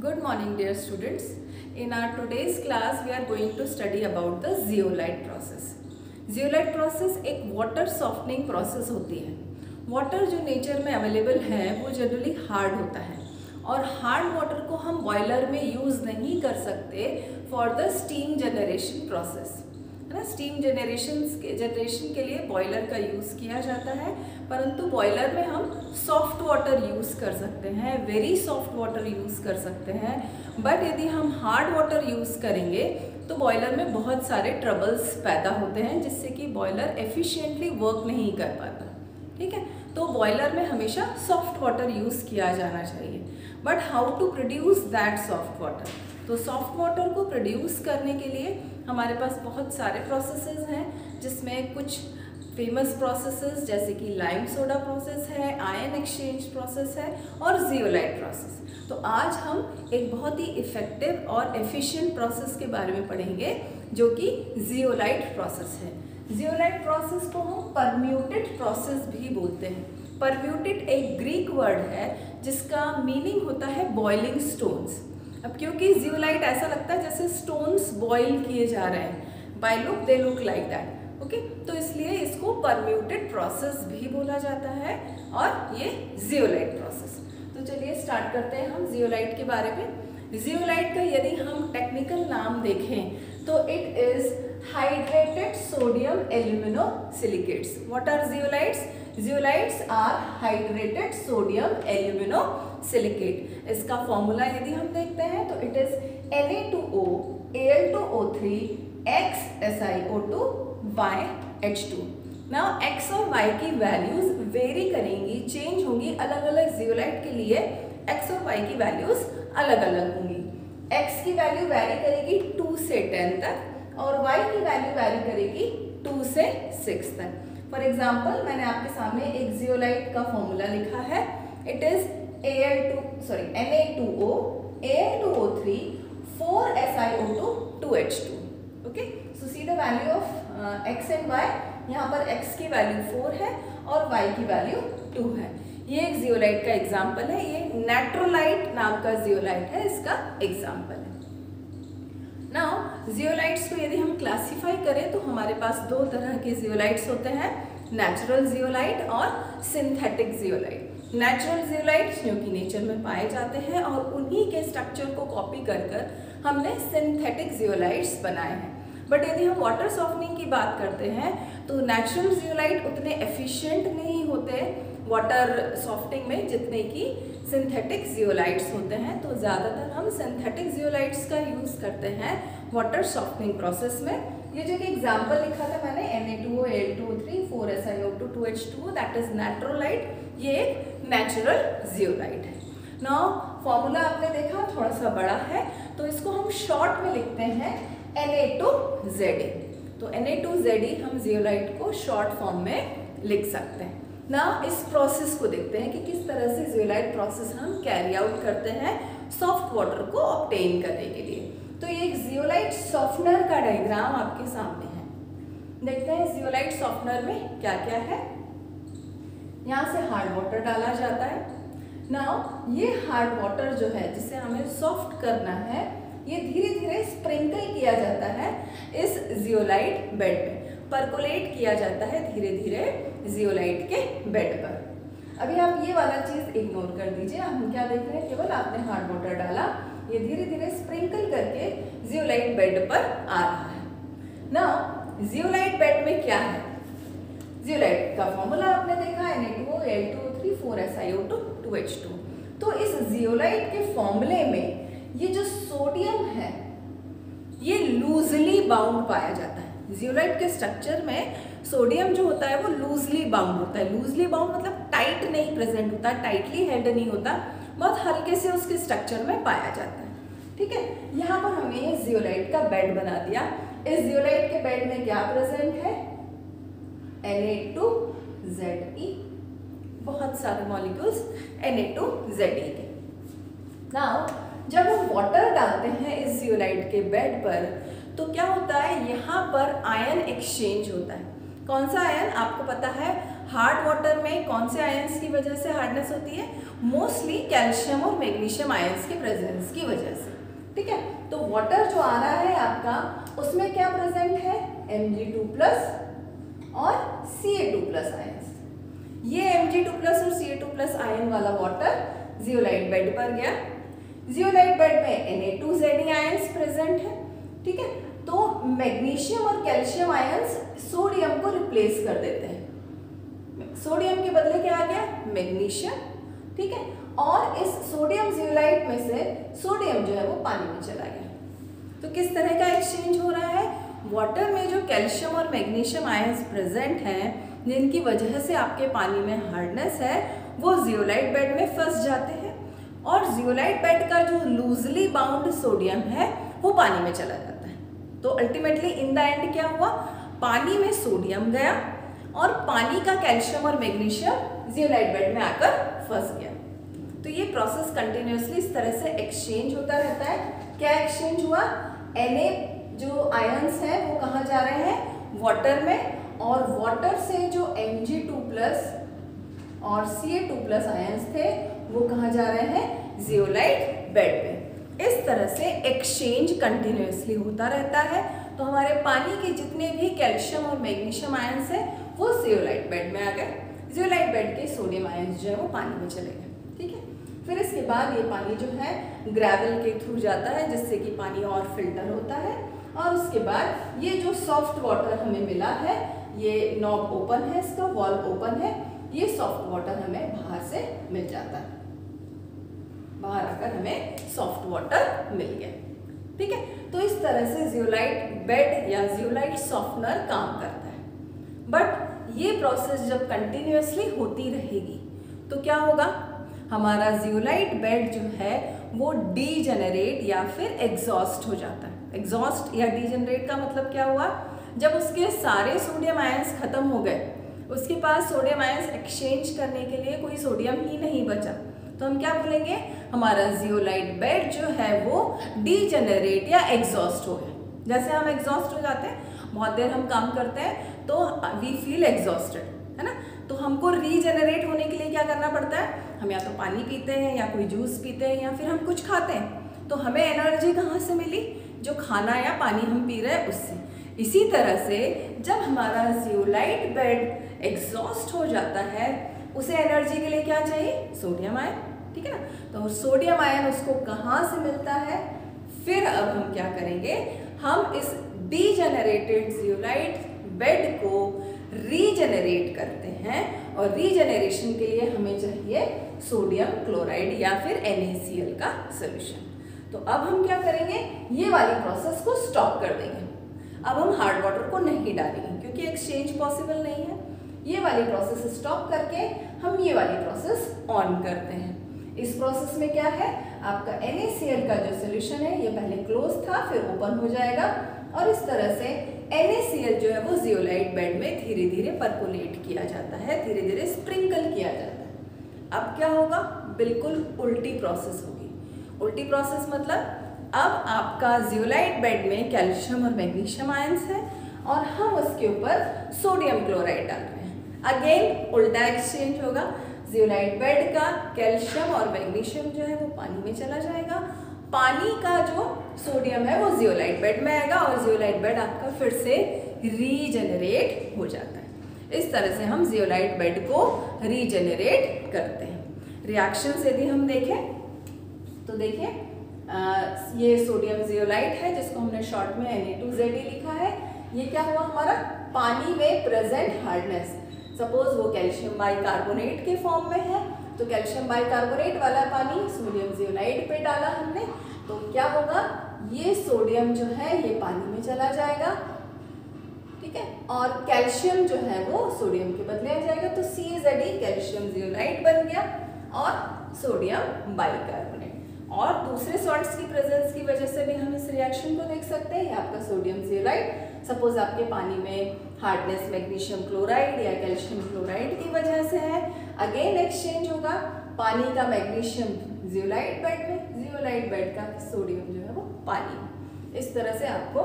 Good morning dear students. In our today's class we are going to study about the zeolite process. Zeolite process एक water softening process होती है. Water जो nature में available है वो generally hard होता है और hard water को हम boiler में use नहीं कर सकते for the steam generation process. है ना, स्टीम जनरेशन के लिए बॉयलर का यूज़ किया जाता है, परंतु बॉयलर में हम सॉफ्ट वाटर यूज़ कर सकते हैं, वेरी सॉफ्ट वाटर यूज़ कर सकते हैं। बट यदि हम हार्ड वाटर यूज़ करेंगे तो बॉयलर में बहुत सारे ट्रबल्स पैदा होते हैं जिससे कि बॉयलर एफिशिएंटली वर्क नहीं कर पाता। ठीक है, तो बॉयलर में हमेशा सॉफ्ट वाटर यूज़ किया जाना चाहिए। But how to produce that soft water? तो सॉफ्ट वाटर को प्रोड्यूस करने के लिए हमारे पास बहुत सारे प्रोसेसेस हैं, जिसमें कुछ फेमस प्रोसेसेस जैसे कि लाइम सोडा प्रोसेस है, आयन एक्सचेंज प्रोसेस है और जियोलाइट प्रोसेस। तो आज हम एक बहुत ही इफ़ेक्टिव और एफिशिएंट प्रोसेस के बारे में पढ़ेंगे जो कि जियोलाइट प्रोसेस है। जियोलाइट प्रोसेस को हम परम्यूटेड प्रोसेस भी बोलते हैं। परम्यूटेड एक ग्रीक वर्ड है जिसका मीनिंग होता है बॉइलिंग स्टोन्स। अब क्योंकि जियोलाइट ऐसा लगता है जैसे स्टोन्स बॉईल किए जा रहे हैं, by look they look like that, okay, तो इसलिए इसको परम्यूटेड प्रोसेस भी बोला जाता है और ये जियोलाइट प्रोसेस। तो चलिए स्टार्ट करते हैं हम जियोलाइट के बारे में। जियोलाइट का यदि हम टेक्निकल नाम देखें तो it is hydrated sodium aluminosilicates. What are zeolites? Zeolites are hydrated sodium aluminosilicate. इसका फॉर्मूला यदि हम देखते हैं तो it is Na2O Al2O3 X SiO2 Y H2। Now X और Y की वैल्यूज वेरी करेंगी, चेंज होंगी अलग अलग जियोलाइट के लिए। X और Y की वैल्यूज अलग अलग होंगी। X की वैल्यू वेरी करेगी 2 से 10 तक और Y की वैल्यू वेरी करेगी 2 से 6 तक। फॉर एग्जाम्पल मैंने आपके सामने एक जियोलाइट का फॉर्मूला लिखा है। It is Na2O Al2O3 4SiO2 2H2। Okay, so see the value of X and Y। यहाँ पर X की वैल्यू 4 है और Y की वैल्यू 2 है। ये एक जियोलाइट का एग्जाम्पल है। ये नेट्रोलाइट नाम का जियोलाइट है, इसका एग्जाम्पल है। नाउ जियोलाइट्स को यदि हम क्लासिफाई करें तो हमारे पास दो तरह के जियोलाइट्स होते हैं, नेचुरल जियोलाइट और सिंथेटिक जियोलाइट। नेचुरल जियोलाइट्स जो कि नेचर में पाए जाते हैं और उन्हीं के स्ट्रक्चर को कॉपी कर हमने सिंथेटिक जियोलाइट्स बनाए हैं। बट यदि हम वाटर सॉफ्टनिंग की बात करते हैं तो नेचुरल जियोलाइट उतने एफिशिएंट नहीं होते वाटर सॉफ्टनिंग में जितने कि सिंथेटिक जियोलाइट्स होते हैं। तो ज़्यादातर हम सिंथेटिक जियोलाइट्स का यूज़ करते हैं वाटर सॉफ्टनिंग प्रोसेस में। ये जो कि एग्जाम्पल लिखा था मैंने Na2O Al2O3 4SiO2 2H2, that is नेट्रोलाइट। ये एक नेचुरल जियोलाइट है। नाउ फॉर्मूला आपने देखा थोड़ा सा बड़ा है तो इसको हम शॉर्ट में लिखते हैं Na2Ze। तो Na2Ze हम जियोलाइट को शॉर्ट फॉर्म में लिख सकते हैं। ना इस प्रोसेस को देखते हैं कि किस तरह से जियोलाइट प्रोसेस हम कैरी आउट करते हैं सॉफ्ट वाटर को ऑब्टेन करने के लिए। तो ये एक जियोलाइट सॉफ्टनर का डायग्राम आपके सामने है। देखते हैं जियोलाइट सॉफ्टनर में क्या क्या है। यहाँ से हार्ड वाटर डाला जाता है। नाउ ये हार्ड वाटर जो है जिसे हमें सॉफ्ट करना है, ये धीरे धीरे स्प्रिंकल किया जाता है इस जियोलाइट बेड में, परकोलेट किया जाता है धीरे धीरे जियोलाइट के बेड पर। अभी आप ये वाला चीज इग्नोर कर दीजिए, हम क्या देख रहे हैं, केवल आपने हार्ड वाटर डाला, ये धीरे धीरे स्प्रिंकल करके जियोलाइट बेड पर आ रहा है। नाउ जियोलाइट बेड में क्या है? जियोलाइट का फॉर्मूला आपने देखा है Na2O Al2O3 4SiO2 2H2। तो इस जियोलाइट के फॉर्मूले में ये जो सोडियम है ये लूजली बाउंड पाया जाता है। जियोलाइट के स्ट्रक्चर में सोडियम जो होता है वो लूजली बाउंड होता है। लूजली बाउंड मतलब टाइट नहीं प्रेजेंट होता, टाइटली हेल्ड नहीं होता, बहुत हल्के से उसके स्ट्रक्चर में पाया जाता है। ठीक है, यहाँ पर हमने ये जियोलाइट का बेड बना दिया। इस जियोलाइट के बेड में क्या प्रेजेंट है? Na2Ze, बहुत सारे मॉलिक्यूल्स Na2Ze के। नाउ जब हम वाटर डालते हैं इस जियोलाइट के बेड पर तो क्या होता है, यहाँ पर आयन एक्सचेंज होता है। कौन सा आयन? आपको पता है हार्ड वाटर में कौन से आयंस की वजह से हार्डनेस होती है? मोस्टली कैल्शियम और मैग्नीशियम आयंस के प्रेजेंस की वजह से। ठीक है, तो वाटर जो आ रहा है आपका, उसमें क्या प्रेजेंट है? Mg2+ और Ca2+ आयंस। ये Mg2+ और Ca2+ आयन वाला वाटर जियोलाइट बेड पर गया। जियोलाइट बेड में Na2Zd आयंस प्रेजेंट है। ठीक है, तो मैग्नीशियम और कैल्शियम आयंस सोडियम को रिप्लेस कर देते हैं। सोडियम के बदले क्या आ गया? मैग्नीशियम। ठीक है, और इस सोडियम जियोलाइट में से सोडियम जो है वो पानी में चला गया। तो किस तरह का एक्सचेंज हो रहा है? वाटर में जो कैल्शियम और मैग्नीशियम आयंस प्रेजेंट हैं, जिनकी वजह से आपके पानी में हार्डनेस है, वो जियोलाइट बेड में फंस जाते हैं और जियोलाइट बेड का जो लूजली बाउंड सोडियम है वो पानी में चला जाता है। तो अल्टीमेटली इन द एंड क्या हुआ? पानी में सोडियम गया और पानी का कैल्शियम और मैग्नीशियम जियोलाइट बेड में आकर फंस गया। तो ये प्रोसेस कंटिन्यूअसली इस तरह से एक्सचेंज होता रहता है। क्या एक्सचेंज हुआ? Na जो आयंस हैं वो कहाँ जा रहे हैं? वाटर में, और वाटर से जो Mg2+ और Ca2+ आयंस थे वो कहाँ जा रहे हैं? जियोलाइट बेड में। इस तरह से एक्सचेंज कंटिन्यूअसली होता रहता है। तो हमारे पानी के जितने भी कैल्शियम और मैग्नीशियम आयंस हैं वो जियोलाइट बेड में आ गए। जियोलाइट बेड के सोडियम आयंस जो है वो पानी में चले गए। ठीक है, फिर इसके बाद ये पानी जो है ग्रेवल के थ्रू जाता है, जिससे कि पानी और फिल्टर होता है। और उसके बाद ये जो सॉफ्ट वाटर हमें मिला है, ये नॉब ओपन है, इसका वॉल ओपन है, ये सॉफ्ट वाटर हमें बाहर से मिल जाता है। बाहर आकर हमें सॉफ्ट वाटर मिल गया। ठीक है, तो इस तरह से जियोलाइट बेड या जियोलाइट सॉफ्टनर काम करता है। बट ये प्रोसेस जब कंटिन्यूअसली होती रहेगी तो क्या होगा? हमारा जियोलाइट बेड जो है वो डीजेनरेट या फिर एग्जॉस्ट हो जाता है। एग्जॉस्ट या डीजेनरेट का मतलब क्या हुआ? जब उसके सारे सोडियम आयंस खत्म हो गए, उसके पास सोडियम आयंस एक्सचेंज करने के लिए कोई सोडियम ही नहीं बचा, तो हम क्या बोलेंगे? हमारा जियोलाइट बेड जो है वो डीजेनरेट या एग्जॉस्ट हो गया। जैसे हम एग्जॉस्ट हो जाते हैं, बहुत देर हम काम करते हैं तो वी फील एग्जॉस्टेड, है ना? तो हमको रीजेनरेट होने के लिए क्या करना पड़ता है? हम या तो पानी पीते हैं या कोई जूस पीते हैं या फिर हम कुछ खाते हैं। तो हमें एनर्जी कहाँ से मिली? जो खाना या पानी हम पी रहे हैं उससे। इसी तरह से जब हमारा जियोलाइट बेड एग्जॉस्ट हो जाता है, उसे एनर्जी के लिए क्या चाहिए? Sodium ion. ठीक है ना? तो सोडियम आयन उसको कहाँ से मिलता है? फिर अब हम क्या करेंगे? हम इस डीजेनरेटेड जियोलाइट बेड को रीजेनरेट करते हैं, और रीजेनरेशन के लिए हमें चाहिए सोडियम क्लोराइड या फिर NaCl का सोल्यूशन। तो अब हम क्या करेंगे? ये वाली प्रोसेस को स्टॉप कर देंगे। अब हम हार्ड वाटर को नहीं डालेंगे क्योंकि एक्सचेंज पॉसिबल नहीं है। ये वाली प्रोसेस स्टॉप करके हम ये वाली प्रोसेस ऑन करते हैं। इस प्रोसेस में क्या है? आपका NaCl का जो सोल्यूशन है ये पहले क्लोज था, फिर ओपन हो जाएगा, और इस तरह से NaCl जो है वो जियोलाइट बेड में धीरे धीरे परकोलेट किया जाता है, धीरे धीरे स्प्रिंकल किया जाता है। अब क्या होगा? बिल्कुल उल्टी प्रोसेस होगी। उल्टी प्रोसेस मतलब अब आपका जियोलाइट बेड में कैल्शियम और मैग्नीशियम आयंस है और हम उसके ऊपर सोडियम क्लोराइड डाल रहे हैं। अगेन उल्टा एक्सचेंज होगा। जियोलाइट बेड का कैल्शियम और मैग्नीशियम जो है वो पानी में चला जाएगा, पानी का जो सोडियम है वो जियोलाइट बेड में आएगा और जियोलाइट बेड आपका फिर से रीजेनरेट हो जाता है। इस तरह से हम जियोलाइट बेड को रीजेनरेट करते हैं। रिएक्शंस यदि हम देखें तो देखिए, ये सोडियम जियोलाइट है जिसको हमने शॉर्ट में Na2Zd लिखा है। ये क्या हुआ? हमारा पानी में प्रेजेंट हार्डनेस, सपोज वो कैल्शियम बाइकार्बोनेट के फॉर्म में है, तो कैल्शियम बाइकार्बोनेट वाला पानी सोडियम जियोलाइट पे डाला हमने, तो क्या होगा? ये सोडियम जो है ये पानी में चला जाएगा। ठीक है, और कैल्शियम जो है वो सोडियम के बदले आ जाएगा, तो CaZe कैल्शियम जियोलाइट बन गया और सोडियम बाइकार्बोनेट। और दूसरे सॉल्ट्स की प्रेजेंस की वजह से भी हम इस रिएक्शन को देख सकते हैं। आपका सोडियम जियोलाइट, सपोज आपके पानी में हार्डनेस मैग्नीशियम क्लोराइड या कैल्शियम क्लोराइड की वजह से है, अगेन एक्सचेंज होगा पानी का मैग्नीशियम जियोलाइट बेड में, जियोलाइट बेड का सोडियम जो है वो पानी में। इस तरह से आपको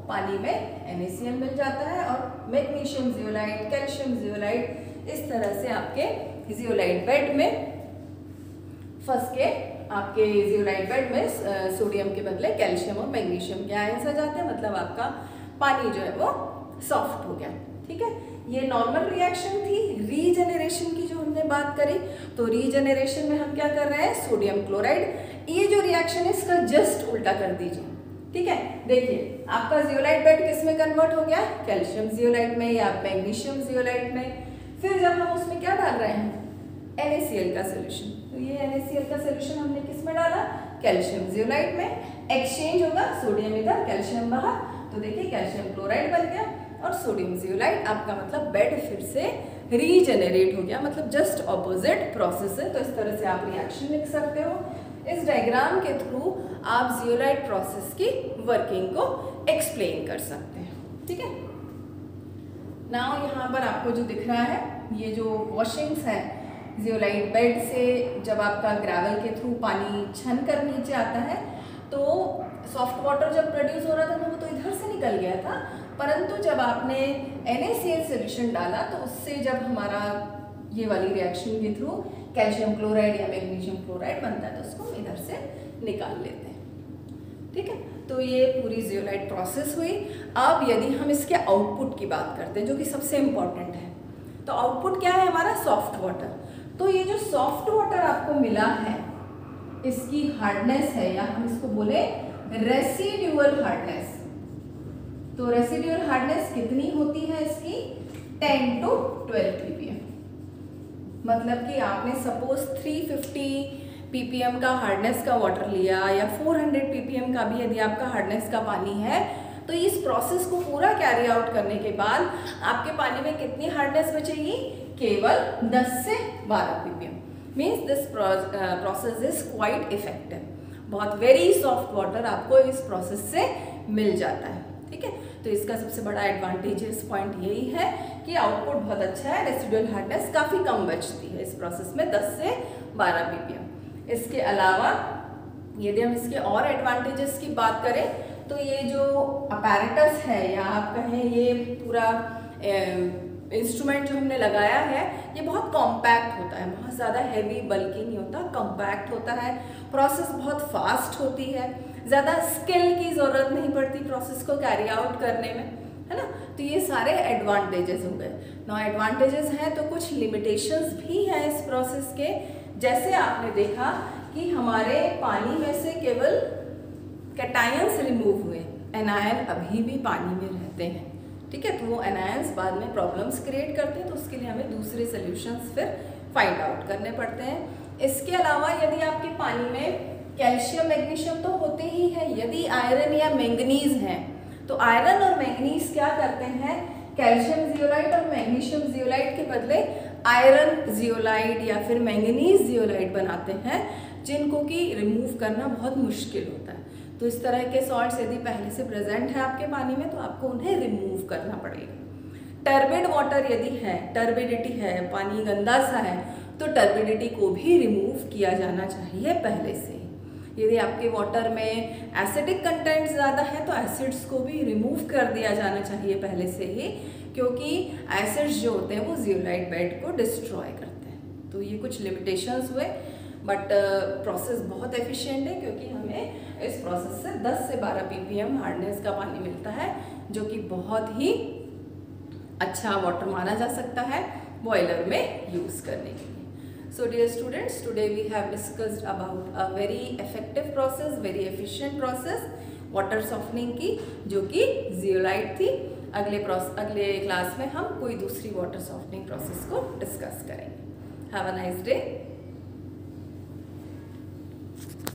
पानी में NaCl मिल जाता है और मैग्नीशियम जियोलाइट, कैल्शियम जियोलाइट, इस तरह से आपके जियोलाइट बेड में फंस के आपके जियोलाइट बेड में सोडियम के बदले कैल्शियम और मैग्नीशियम के आयंस आ जाते हैं, मतलब आपका पानी जो है वो सॉफ्ट हो गया। ठीक है, ये नॉर्मल रिएक्शन थी। रीजेनरेशन की जो हमने बात करी, तो रीजेनरेशन में हम क्या कर रहे हैं, सोडियम क्लोराइड, ये जो रिएक्शन है इसका जस्ट उल्टा कर दीजिए। ठीक है, देखिए आपका जियोलाइट बेड किस में कन्वर्ट हो गया, कैल्शियम जियोलाइट में या मैग्नीशियम जियोलाइट में। फिर जब हम उसमें क्या डाल रहे हैं, NaCl का सोल्यूशन, तो ये NaCl का सोल्यूशन हमने किस में डाला, कैल्शियम जियोलाइट में। एक्सचेंज होगा, सोडियम इधर कैल्शियम बाहर, तो देखिए कैल्शियम क्लोराइड बन गया और सोडियम जियोलाइट, आपका मतलब बेड फिर से रीजेनरेट हो गया, मतलब जस्ट ऑपोजिट प्रोसेस है। तो इस तरह से आप रिएक्शन लिख सकते हो। इस डायग्राम के थ्रू आप जियोलाइट प्रोसेस की वर्किंग को एक्सप्लेन कर सकते हैं। ठीक है, नाउ यहाँ पर आपको जो दिख रहा है, ये जो वॉशिंग्स है जियोलाइट बेड से, जब आपका ग्रेवल के थ्रू पानी छन कर नीचे आता है तो सॉफ्ट वाटर जब प्रोड्यूस हो रहा था तो वो तो इधर से निकल गया था, परंतु जब आपने NaCl सोल्यूशन डाला तो उससे जब हमारा ये वाली रिएक्शन के थ्रू कैल्शियम क्लोराइड या मैग्नीशियम क्लोराइड बनता है तो उसको हम इधर से निकाल लेते हैं। ठीक है, तो ये पूरी जियोलाइट प्रोसेस हुई। अब यदि हम इसके आउटपुट की बात करते हैं, जो कि सबसे इम्पॉर्टेंट है, तो आउटपुट क्या है हमारा, सॉफ्ट वाटर। तो ये जो सॉफ्ट वाटर आपको मिला है, इसकी हार्डनेस है, या हम इसको बोले रेसिड्यूअल हार्डनेस। तो रेसिड्यूअल हार्डनेस कितनी होती है इसकी, 10 to 12 ppm। मतलब कि आपने सपोज 350 ppm का हार्डनेस का वाटर लिया या 400 ppm का भी यदि आपका हार्डनेस का पानी है, तो इस प्रोसेस को पूरा कैरी आउट करने के बाद आपके पानी में कितनी हार्डनेस बचेगी, केवल 10 से 12 ppm। Means this process is quite effective. बहुत वेरी सॉफ्ट वाटर आपको इस प्रोसेस से मिल जाता है। ठीक है, तो इसका सबसे बड़ा एडवांटेजेस पॉइंट यही है कि आउटपुट बहुत अच्छा है, रेसिडुअल हार्डनेस काफ़ी कम बचती है इस प्रोसेस में, 10 से 12 ppm। इसके अलावा यदि हम इसके और एडवांटेजेस की बात करें, तो ये जो अपैरेटस है या आप कहें ये पूरा इंस्ट्रूमेंट जो हमने लगाया है, ये बहुत कॉम्पैक्ट होता है, बहुत ज़्यादा हैवी बल्कि नहीं होता, कॉम्पैक्ट होता है। प्रोसेस बहुत फास्ट होती है, ज़्यादा स्किल की ज़रूरत नहीं पड़ती प्रोसेस को कैरी आउट करने में, है ना। तो ये सारे एडवांटेजेस हो गए। नौ एडवांटेजेस हैं तो कुछ लिमिटेशंस भी हैं इस प्रोसेस के। जैसे आपने देखा कि हमारे पानी में से केवल कैटायंस रिमूव हुए, एनायन अभी भी पानी में रहते हैं। ठीक है, तो वो एनायंस बाद में प्रॉब्लम्स क्रिएट करते हैं, तो उसके लिए हमें दूसरे सोल्यूशंस फिर फाइंड आउट करने पड़ते हैं। इसके अलावा यदि आपके पानी में कैल्शियम मैग्नीशियम तो होते ही हैं, यदि आयरन या मैंगनीज हैं तो आयरन और मैंगनीज क्या करते हैं, कैल्शियम जियोलाइट और मैग्नीशियम जियोलाइट के बदले आयरन जियोलाइट या फिर मैंगनीज जियोलाइट बनाते हैं, जिनको कि रिमूव करना बहुत मुश्किल होता है। तो इस तरह के सॉल्ट्स यदि पहले से प्रेजेंट है आपके पानी में तो आपको उन्हें रिमूव करना पड़ेगा। टर्बिड वाटर यदि है, टर्बिडिटी है, पानी गंदा सा है, तो टर्बिडिटी को भी रिमूव किया जाना चाहिए पहले से। यदि आपके वाटर में एसिडिक कंटेंट ज़्यादा है तो एसिड्स को भी रिमूव कर दिया जाना चाहिए पहले से ही, क्योंकि एसिड्स जो होते हैं वो जियोलाइट बेड को डिस्ट्रॉय करते हैं। तो ये कुछ लिमिटेशंस हुए, बट प्रोसेस बहुत एफिशिएंट है, क्योंकि हमें इस प्रोसेस से 10 से 12 ppm हार्डनेस का पानी मिलता है, जो कि बहुत ही अच्छा वाटर माना जा सकता है बॉयलर में यूज़ करने के लिए। So dear students, today we have discussed about a very effective process, very efficient process, water softening की, जो कि जियोलाइट थी। अगले क्लास में हम कोई दूसरी वाटर सॉफ्टनिंग प्रोसेस को डिस्कस करेंगे। Have a nice day.